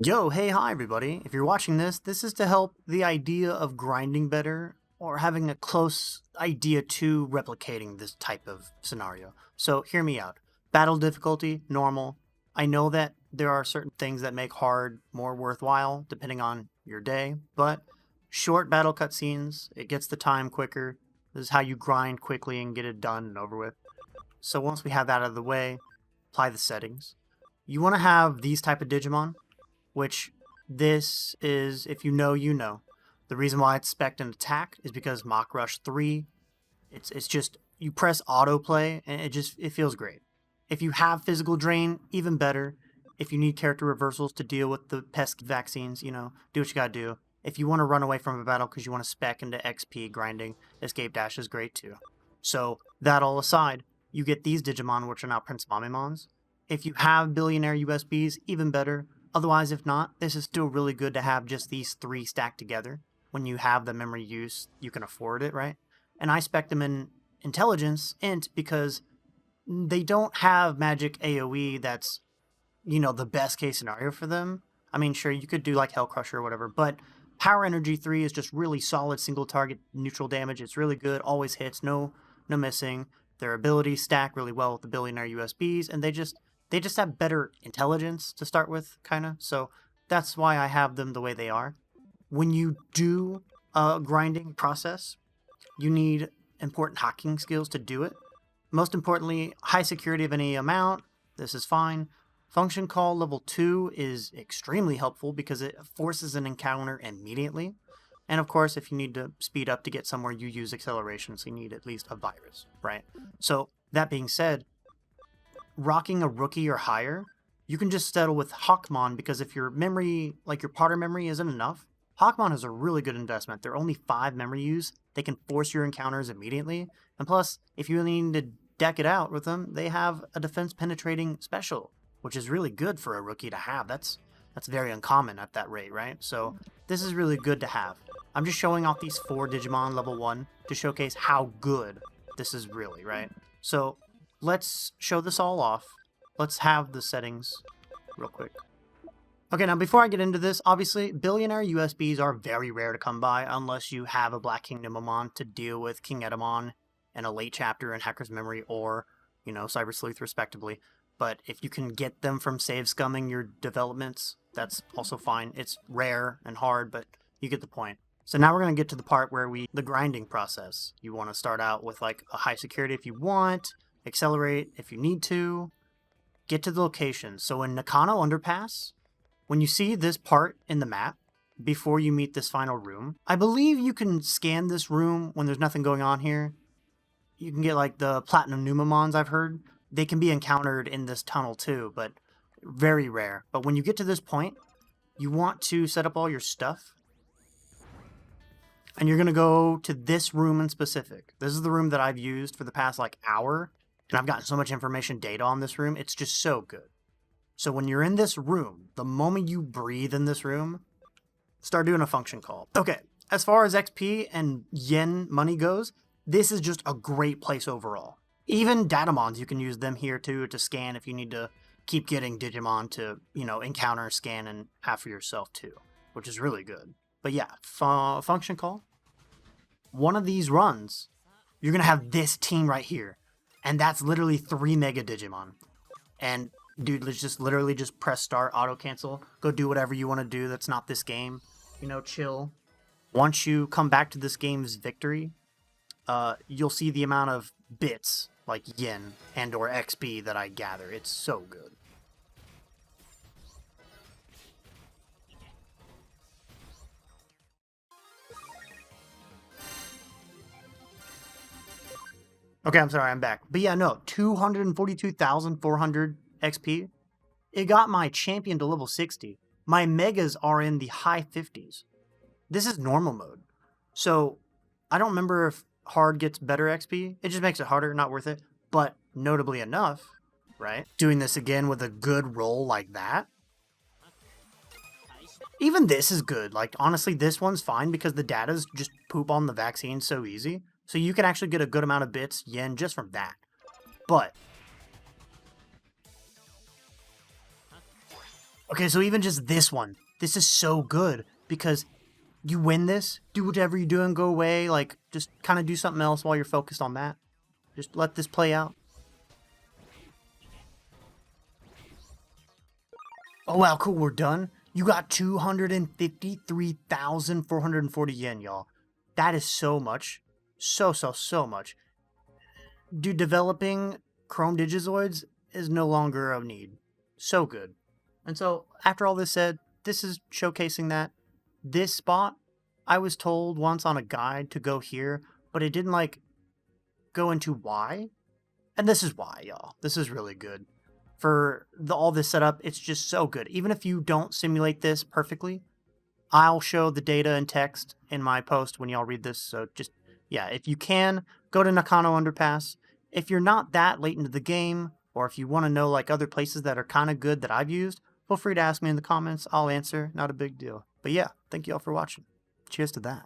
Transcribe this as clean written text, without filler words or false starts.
Yo, hey, hi everybody. If you're watching this, this is to help the idea of grinding better or having a close idea to replicating this type of scenario. So hear me out. Battle difficulty, normal. I know that there are certain things that make hard more worthwhile depending on your day, but short battle cutscenes, it gets the time quicker. This is how you grind quickly and get it done and over with. So once we have that out of the way, apply the settings. You want to have these type of Digimon, which this is, if you know, you know. The reason why it's spec'd and attack is because Mach Rush 3, it's just, you press autoplay and it feels great. If you have physical drain, even better. If you need character reversals to deal with the pesky vaccines, do what you gotta do. If you want to run away from a battle because you want to spec into XP grinding, Escape Dash is great too. So, that all aside, you get these Digimon, which are now Prince Mamimons. If you have billionaire USBs, even better. Otherwise, if not, this is still really good to have just these three stacked together. When you have the memory use, you can afford it, right? And I spec them in Intelligence, Int, because they don't have magic AoE that's, the best case scenario for them. I mean, sure, you could do like Hell Crusher or whatever, but Power Energy 3 is just really solid single target neutral damage. It's really good, always hits, no missing. Their abilities stack really well with the billionaire USBs, and they just have better intelligence to start with, kind of. So that's why I have them the way they are. When you do a grinding process, you need important hacking skills to do it. Most importantly, high security of any amount. This is fine. Function call level 2 is extremely helpful because it forces an encounter immediately. And of course, if you need to speed up to get somewhere, you use acceleration, so you need at least a virus, right? So that being said, rocking a rookie or higher, you can just settle with Hawkmon, because if your memory, like your Potter memory, isn't enough, Hawkmon is a really good investment. They're only 5 memory use. They can force your encounters immediately. And plus, if you really need to deck it out with them, they have a defense penetrating special, which is really good for a rookie to have. That's very uncommon at that rate, right? So this is really good to have. I'm just showing off these 4 Digimon level 1 to showcase how good this is really, right? So let's show this all off. Let's have the settings real quick. Okay, now before I get into this, obviously, billionaire USBs are very rare to come by unless you have a Black Kingdomamon to deal with King Edamon in a late chapter in Hacker's Memory or, Cyber Sleuth respectively. But if you can get them from save scumming your developments, that's also fine. It's rare and hard, but you get the point. So now we're going to get to the part where the grinding process. You want to start out with like a high security if you want, accelerate if you need to, get to the location. So in Nakano Underpass, when you see this part in the map, before you meet this final room, I believe you can scan this room when there's nothing going on here. You can get like the Platinum Numamons, I've heard. They can be encountered in this tunnel too, but very rare. But when you get to this point, you want to set up all your stuff. And you're going to go to this room in specific. This is the room that I've used for the past like hour. And I've gotten so much information data on this room. It's just so good. So when you're in this room, the moment you breathe in this room, start doing a function call. Okay, as far as XP and yen money goes, this is just a great place overall. Even Datamons, you can use them here too to scan if you need to keep getting Digimon to, encounter, scan, and have for yourself too, which is really good. But yeah, function call. One of these runs, you're going to have this team right here. And that's literally 3 Mega Digimon. And dude, let's just literally just press start, auto cancel, go do whatever you want to do that's not this game. Chill. Once you come back to this game's victory, you'll see the amount of bits, like yen and or XP that I gather. It's so good. Okay, I'm sorry, I'm back. But yeah, no, 242,400 XP. It got my champion to level 60. My megas are in the high 50s. This is normal mode. So, I don't remember if hard gets better XP. It just makes it harder, not worth it. But notably enough, right? Doing this again with a good roll like that. Even this is good. Like, honestly, this one's fine because the data's just poop on the vaccine so easy. So you can actually get a good amount of bits, yen, just from that. But Okay, so even just this one, this is so good because you win this, do whatever you're doing, go away, like just kind of do something else while you're focused on that. Just let this play out. Oh wow, cool, we're done. You got 253,440 yen, y'all. That is so much. So much. Dude, developing Chrome Digizoids is no longer a need. So good. And so, after all this said, this is showcasing that. This spot, I was told once on a guide to go here, but it didn't, like, go into why. And this is why, y'all. This is really good. For all this setup, it's just so good. Even if you don't simulate this perfectly, I'll show the data and text in my post when y'all read this. So just, yeah, if you can, go to Nakano Underpass. If you're not that late into the game, or if you want to know like other places that are kind of good that I've used, feel free to ask me in the comments. I'll answer. Not a big deal. But yeah, thank you all for watching. Cheers to that.